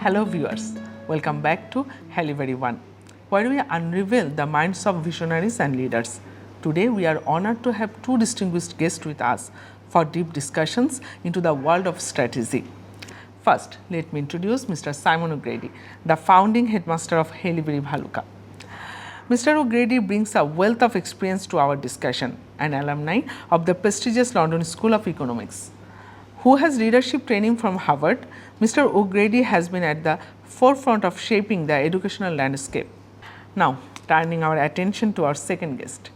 Hello viewers, welcome back to Haileybury where we unravel the minds of visionaries and leaders. Today we are honored to have two distinguished guests with us for deep discussions into the world of strategy. First, let me introduce Mr. Simon O'Grady, the founding headmaster of Haileybury Bhaluka. Mr. O'Grady brings a wealth of experience to our discussion, an alumni of the prestigious London School of Economics. Who has leadership training from Harvard, Mr. O'Grady has been at the forefront of shaping the educational landscape. Now, turning our attention to our second guest,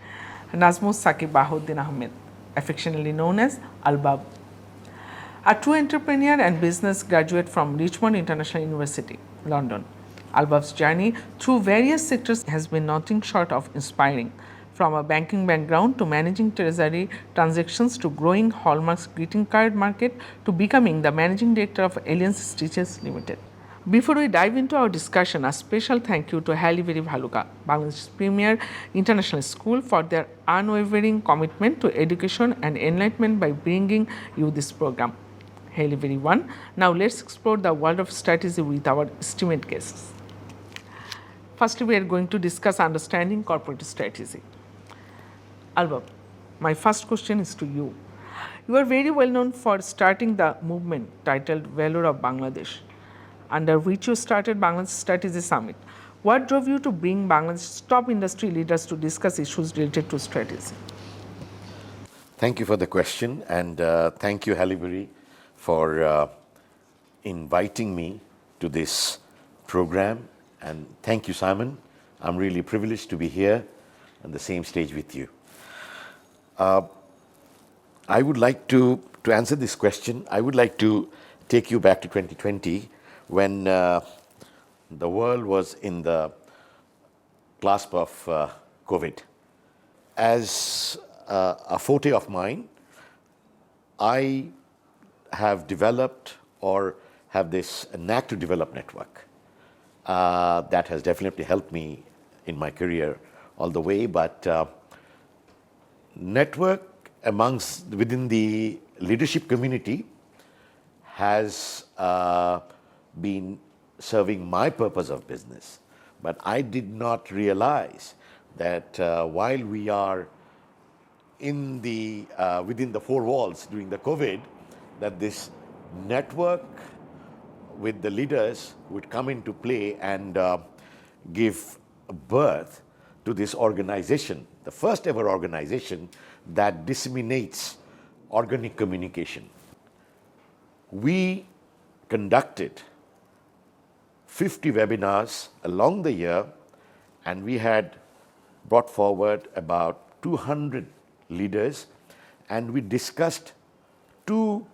Nazmus Saqib Bahuddin Ahmed, affectionately known as Albab, a true entrepreneur and business graduate from Richmond International University, London. Albab's journey through various sectors has been nothing short of inspiring, from a banking background to managing treasury transactions to growing Hallmark's greeting card market to becoming the managing director of Alliance Stitches Limited. Before we dive into our discussion, a special thank you to Haileybury Bhaluka, Bangladesh's premier international school, for their unwavering commitment to education and enlightenment by bringing you this program. Haileybury One. Now let's explore the world of strategy with our esteemed guests. First, we are going to discuss understanding corporate strategy. Albab, my first question is to you. You are very well known for starting the movement titled Valor of Bangladesh, under which you started Bangladesh Strategy Summit. What drove you to bring Bangladesh's top industry leaders to discuss issues related to strategy? Thank you for the question, and thank you, Haileybury, for inviting me to this program. And thank you, Simon. I'm really privileged to be here on the same stage with you. I would like to answer this question, I would like to take you back to 2020 when the world was in the clasp of COVID. As a forte of mine, I have developed or have this knack to develop network. That has definitely helped me in my career all the way, but network within the leadership community has been serving my purpose of business. But I did not realize that while we are in within the four walls during the COVID, that this network with the leaders would come into play and give birth to this organization, the first ever organization that disseminates organic communication. We conducted 50 webinars along the year, and we had brought forward about 200 leaders, and we discussed 2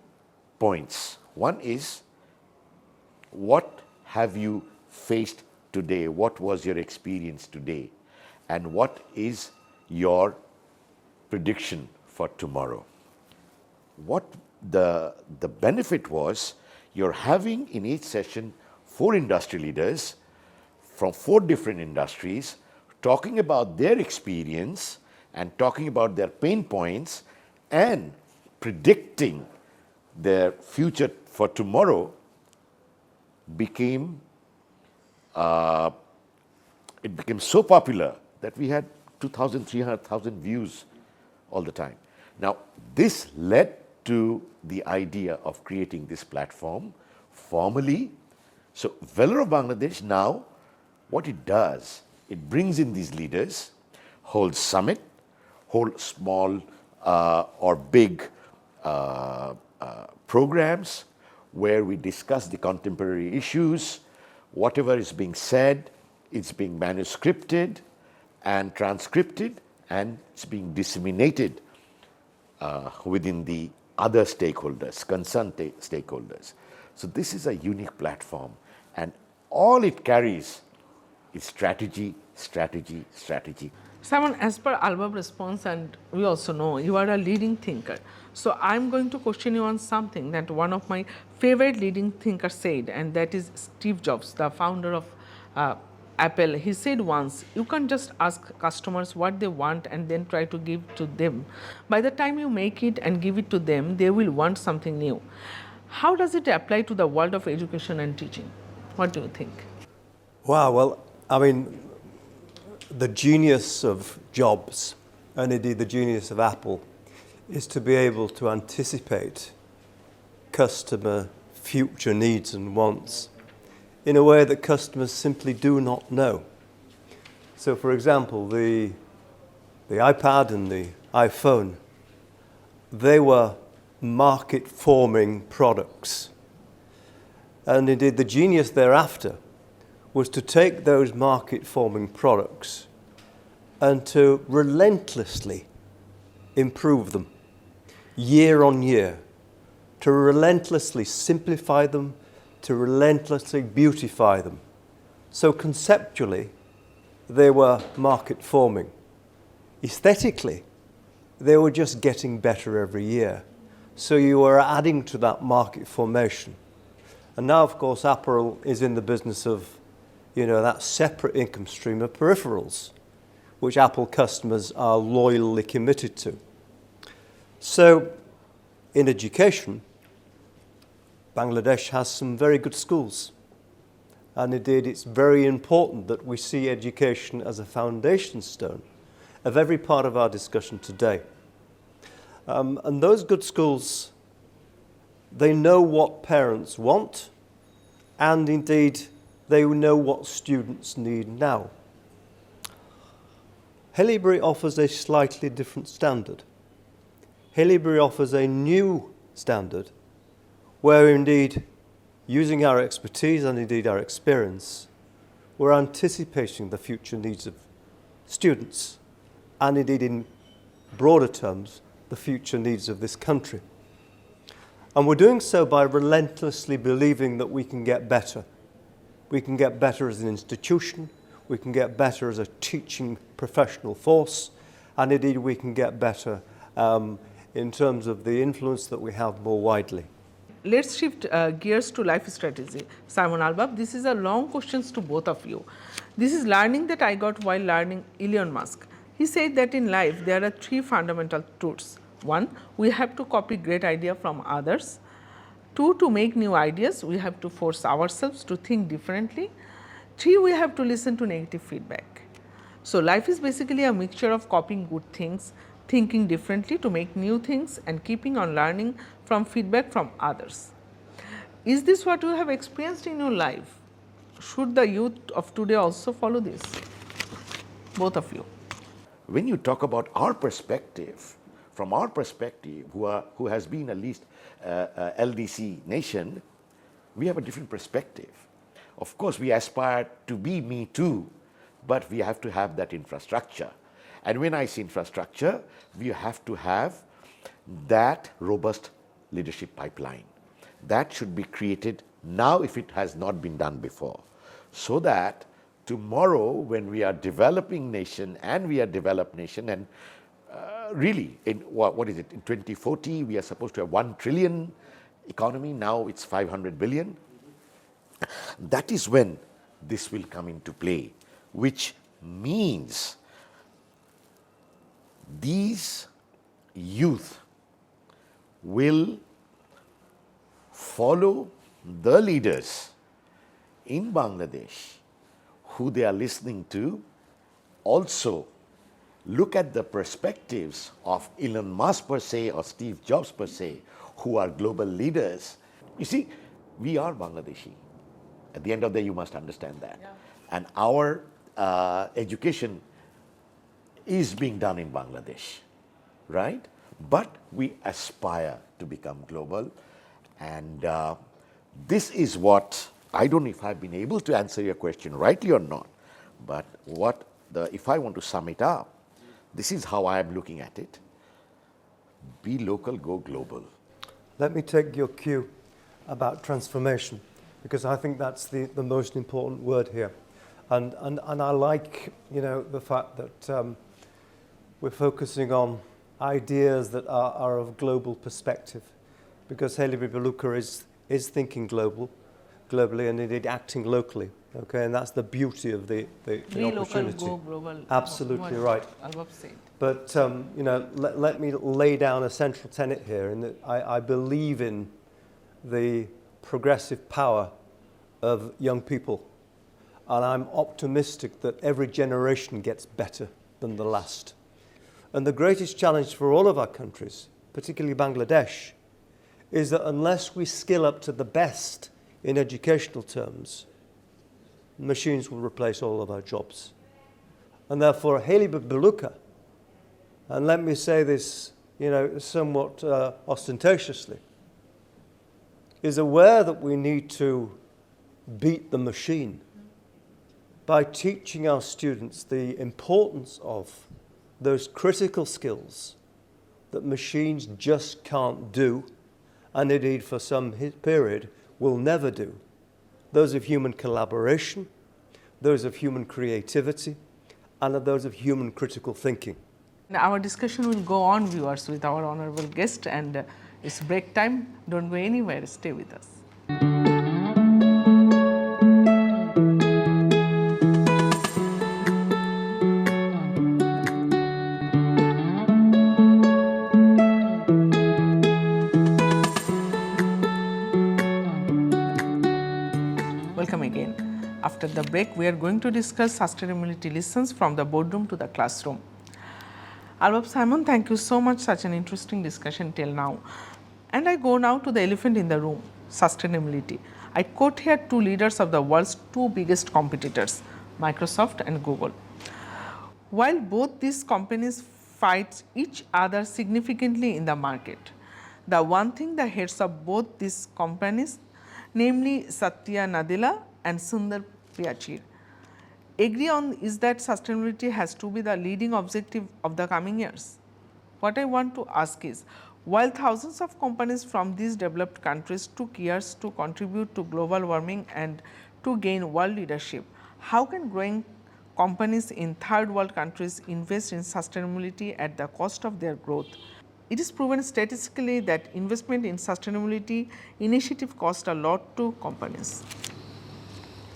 points. One is, what have you faced today? What was your experience today? And what is your prediction for tomorrow? What the benefit was, you're having in each session 4 industry leaders from 4 different industries talking about their experience and talking about their pain points and predicting their future for tomorrow. It became so popular that we had 2,000, 300,000 views all the time. Now, this led to the idea of creating this platform formally. So, Valor of Bangladesh now, what it does, it brings in these leaders, holds summit, hold small or big programs where we discuss the contemporary issues. Whatever is being said, it's being manuscripted and transcripted, and it's being disseminated within the other stakeholders, concerned stakeholders. So this is a unique platform, and all it carries is strategy, strategy, strategy. Simon, as per Albab's response, and we also know you are a leading thinker. So I'm going to question you on something that one of my favorite leading thinkers said, and that is Steve Jobs, the founder of Apple. He said once, you can't just ask customers what they want and then try to give to them. By the time you make it and give it to them, they will want something new. How does it apply to the world of education and teaching? What do you think? Wow, well, I mean, the genius of Jobs, and indeed the genius of Apple, is to be able to anticipate customer future needs and wants in a way that customers simply do not know. So, for example, the iPad and the iPhone, they were market-forming products. And indeed, the genius thereafter was to take those market-forming products and to relentlessly improve them year on year, to relentlessly simplify them, to relentlessly beautify them. So conceptually, they were market-forming. Aesthetically, they were just getting better every year. So you were adding to that market formation. And now, of course, Apple is in the business of, that separate income stream of peripherals, which Apple customers are loyally committed to. So, in education, Bangladesh has some very good schools. And indeed, it's very important that we see education as a foundation stone of every part of our discussion today. And those good schools, they know what parents want, and indeed, they know what students need now. Haileybury offers a slightly different standard. Haileybury offers a new standard where indeed, using our expertise and indeed our experience, we're anticipating the future needs of students and indeed in broader terms, the future needs of this country. And we're doing so by relentlessly believing that we can get better. We can get better as an institution, we can get better as a teaching professional force, and indeed we can get better in terms of the influence that we have more widely. Let's shift gears to life strategy. Simon Albab, this is a long question to both of you. This is learning that I got while learning Elon Musk. He said that in life there are three fundamental truths. One, we have to copy great idea from others. Two, to make new ideas, we have to force ourselves to think differently. Three, we have to listen to negative feedback. So life is basically a mixture of copying good things, thinking differently to make new things, and keeping on learning from feedback from others. Is this what you have experienced in your life? Should the youth of today also follow this? Both of you. When you talk about our perspective, from our perspective, who has been at least LDC nation, we have a different perspective. Of course, we aspire to be Me Too, but we have to have that infrastructure. And when I say infrastructure, we have to have that robust leadership pipeline. That should be created now if it has not been done before, so that tomorrow when we are developing nation and we are developed nation, and really in what is it, in 2040 we are supposed to have 1 trillion economy, now it's 500 billion. That is when this will come into play, which means these youth will follow the leaders in Bangladesh who they are listening to, also look at the perspectives of Elon Musk per se or Steve Jobs per se, who are global leaders. You see, we are Bangladeshi. At the end of the day, you must understand that. Yeah. And our education is being done in Bangladesh, right? But we aspire to become global. And this is what, I don't know if I've been able to answer your question rightly or not, but if I want to sum it up, this is how I am looking at it. Be local, go global. Let me take your cue about transformation, because I think that's the most important word here. And I like, the fact that we're focusing on ideas that are of global perspective, because Haileybury Bhaluka is thinking globally and indeed acting locally. Okay, and that's the beauty of the opportunity. Local, go global. Absolutely right. Albab said. But let me lay down a central tenet here, in that I believe in the progressive power of young people. And I'm optimistic that every generation gets better than the last. And the greatest challenge for all of our countries, particularly Bangladesh, is that unless we skill up to the best in educational terms, machines will replace all of our jobs. And therefore, Haileybury Bhaluka, and let me say this, somewhat ostentatiously, is aware that we need to beat the machine by teaching our students the importance of those critical skills that machines just can't do, and indeed for some period will never do. Those of human collaboration, those of human creativity, and those of human critical thinking. Our discussion will go on, viewers, with our honorable guest, and it's break time. Don't go anywhere, stay with us. Welcome again. After the break, we are going to discuss sustainability lessons from the boardroom to the classroom. Albab Simon, thank you so much, such an interesting discussion till now. And I go now to the elephant in the room, sustainability. I quote here two leaders of the world's two biggest competitors, Microsoft and Google. While both these companies fight each other significantly in the market, the one thing the heads of both these companies, namely Satya Nadella and Sundar Pichai, agree on is that sustainability has to be the leading objective of the coming years. What I want to ask is, while thousands of companies from these developed countries took years to contribute to global warming and to gain world leadership, how can growing companies in third world countries invest in sustainability at the cost of their growth? It is proven statistically that investment in sustainability initiative cost a lot to companies.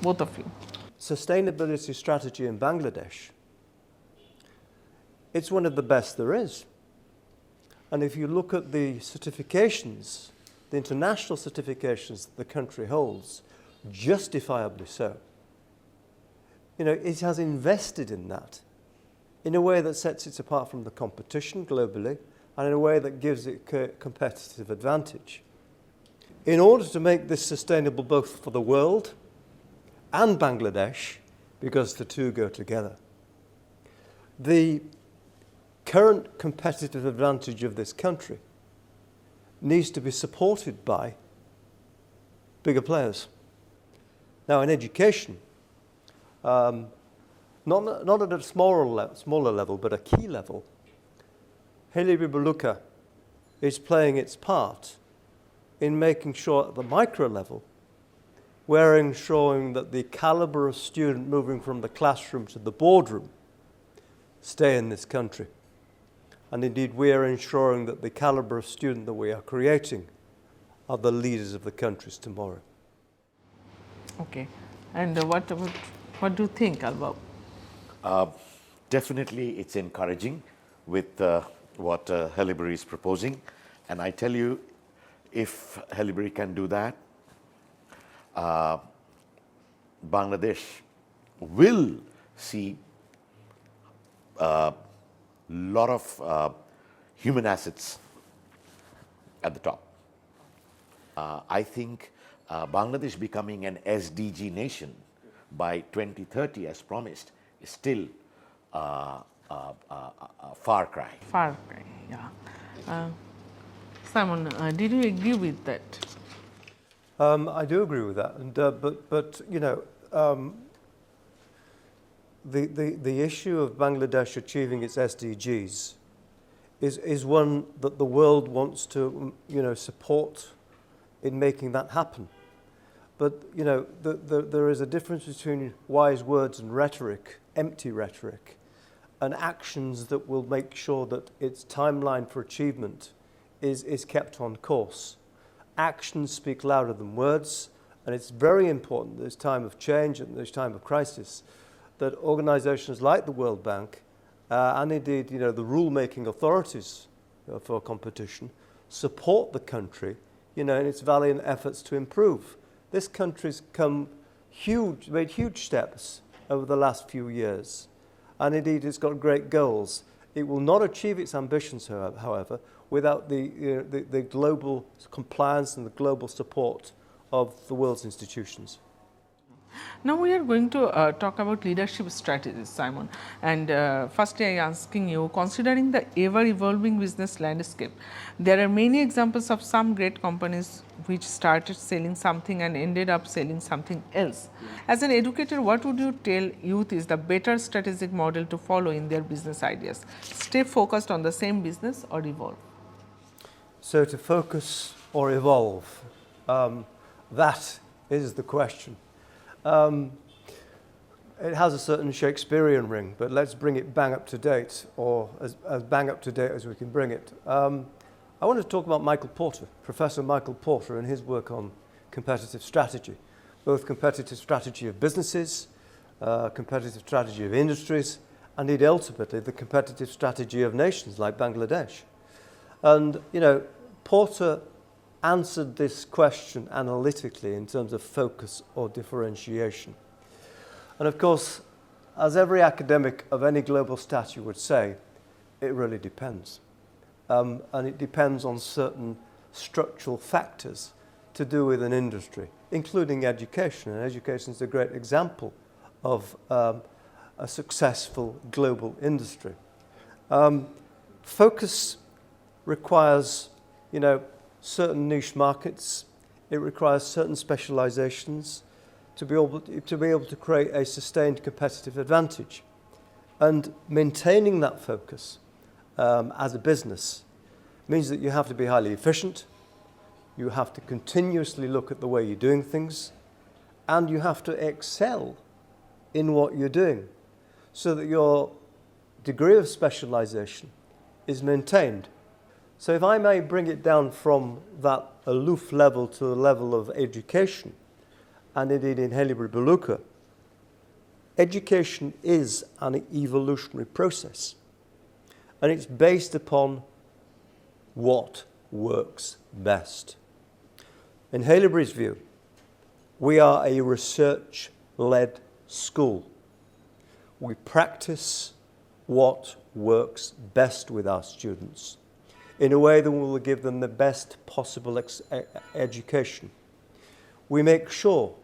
Both of you. Sustainability strategy in Bangladesh, it's one of the best there is. And if you look at the certifications, the international certifications that the country holds, justifiably so, it has invested in that in a way that sets it apart from the competition globally and in a way that gives it competitive advantage. In order to make this sustainable both for the world and Bangladesh, because the two go together, the current competitive advantage of this country needs to be supported by bigger players. Now, in education, not at a smaller level, but a key level, Haileybury Bhaluka is playing its part in making sure at the micro level we're ensuring that the caliber of student moving from the classroom to the boardroom stay in this country. And indeed, we are ensuring that the caliber of student that we are creating are the leaders of the countries tomorrow. Okay. And what do you think, Albab? Definitely, it's encouraging with what Haileybury is proposing. And I tell you, if Haileybury can do that, Bangladesh will see a lot of human assets at the top. I think Bangladesh becoming an SDG nation by 2030 as promised is still a far cry. Far cry, yeah. Simon, did you agree with that? I do agree with that, and the issue of Bangladesh achieving its SDGs is one that the world wants to support in making that happen. But there is a difference between wise words and rhetoric, empty rhetoric, and actions that will make sure that its timeline for achievement is kept on course. Actions speak louder than words, and it's very important at this time of change and this time of crisis that organizations like the World Bank and indeed the rule-making authorities for competition support the country in its valiant efforts to improve. this country's made huge steps over the last few years, and indeed it's got great goals. It will not achieve its ambitions, however, without the global compliance and the global support of the world's institutions. Now we are going to talk about leadership strategies, Simon. And firstly, I am asking you, considering the ever-evolving business landscape, there are many examples of some great companies which started selling something and ended up selling something else. As an educator, what would you tell youth is the better strategic model to follow in their business ideas? Stay focused on the same business or evolve? So to focus or evolve, that is the question. It has a certain Shakespearean ring, but let's bring it bang up to date, or as bang up to date as we can bring it. I want to talk about Michael Porter, Professor Michael Porter, and his work on competitive strategy, both competitive strategy of businesses, competitive strategy of industries, and indeed ultimately the competitive strategy of nations like Bangladesh. And, you know, Porter answered this question analytically in terms of focus or differentiation. And of course, as every academic of any global stature would say, it really depends. And it depends on certain structural factors to do with an industry, including education. And education is a great example of a successful global industry. Focus requires, you know, certain niche markets. It requires certain specializations to be able to create a sustained competitive advantage. And maintaining that focus as a business means that you have to be highly efficient, you have to continuously look at the way you're doing things, and you have to excel in what you're doing so that your degree of specialization is maintained. So if I may bring it down from that aloof level to the level of education, and indeed in Haileybury Bhaluka, education is an evolutionary process, and it's based upon what works best. In Haileybury's view, we are a research-led school. We practice what works best with our students in a way that will give them the best possible education. We make sure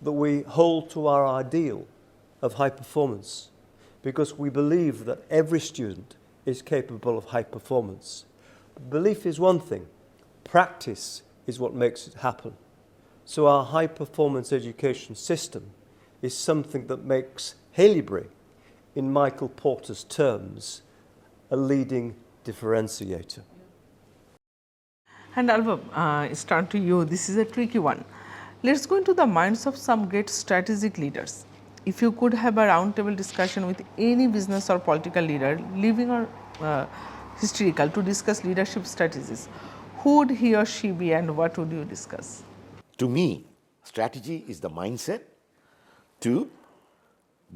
that we hold to our ideal of high performance because we believe that every student is capable of high performance. Belief is one thing, practice is what makes it happen. So our high performance education system is something that makes Haileybury, in Michael Porter's terms, a leading differentiator. And Albert, it's turn to you. This is a tricky one. Let's go into the minds of some great strategic leaders. If you could have a roundtable discussion with any business or political leader, living or historical, to discuss leadership strategies, who would he or she be and what would you discuss? To me, strategy is the mindset to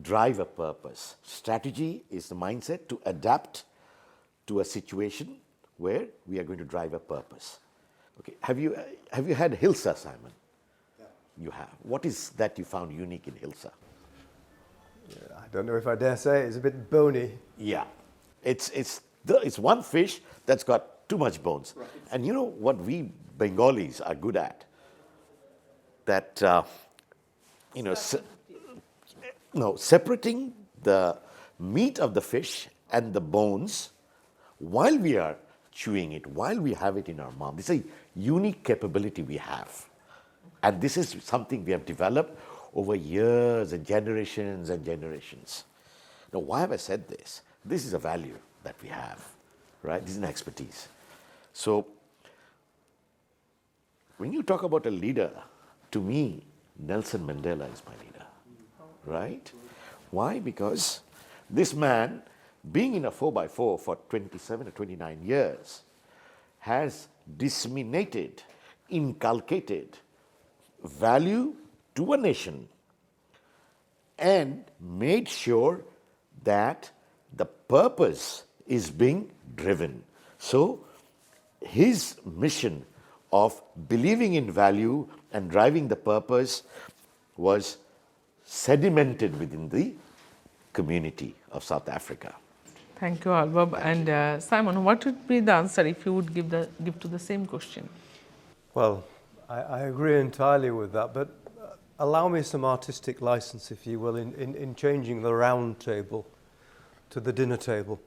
drive a purpose. Strategy is the mindset to adapt to a situation where we are going to drive a purpose. Okay, have you had Hilsa, Simon? Yeah. You have. What is that you found unique in Hilsa? Yeah, I don't know if I dare say it's a bit bony. Yeah, it's one fish that's got too much bones. Right. And you know what we Bengalis are good at? That separating the meat of the fish and the bones while we are chewing it, while we have it in our mouth. This is a unique capability we have. And this is something we have developed over years and generations and generations. Now, why have I said this? This is a value that we have, right? This is an expertise. So, when you talk about a leader, to me, Nelson Mandela is my leader, right? Why? Because this man, being in a 4x4 for 27 or 29 years, has disseminated, inculcated value to a nation and made sure that the purpose is being driven. So his mission of believing in value and driving the purpose was sedimented within the community of South Africa. Thank you, Albab. And Simon, what would be the answer if you would give to the same question? Well, I agree entirely with that, but allow me some artistic license, if you will, in changing the round table to the dinner table,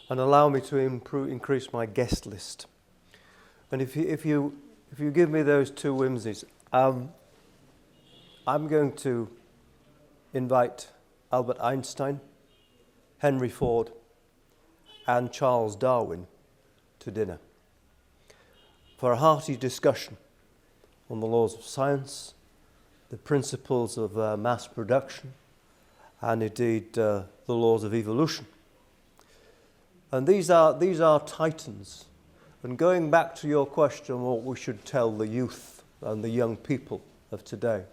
and allow me to increase my guest list. And if you give me those two whimsies, I'm going to invite Albert Einstein, Henry Ford, and Charles Darwin to dinner for a hearty discussion on the laws of science, the principles of mass production, and indeed the laws of evolution. And these are titans. And going back to your question, what we should tell the youth and the young people of today.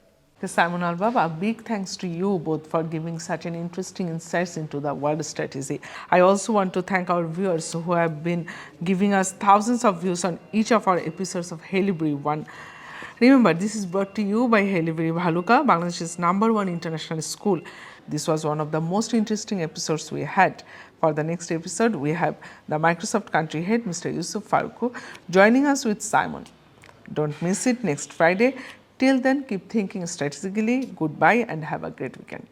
Simon, Albab, a big thanks to you both for giving such an interesting insights into the world strategy. I also want to thank our viewers who have been giving us thousands of views on each of our episodes of Haileybury One. Remember, this is brought to you by Haileybury Bhaluka, Bangladesh's #1 international school. This was one of the most interesting episodes we had. For the next episode, we have the Microsoft country head, Mr. Yusuf Faruku, joining us with Simon. Don't miss it next Friday. Till then, keep thinking strategically. Goodbye and have a great weekend.